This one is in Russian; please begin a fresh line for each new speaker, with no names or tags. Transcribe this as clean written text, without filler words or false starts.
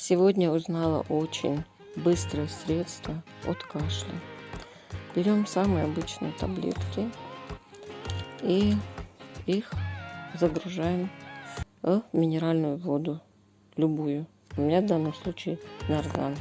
Сегодня узнала очень быстрое средство от кашля. Берем самые обычные таблетки и их загружаем в минеральную воду, любую. У меня в данном случае нарзан.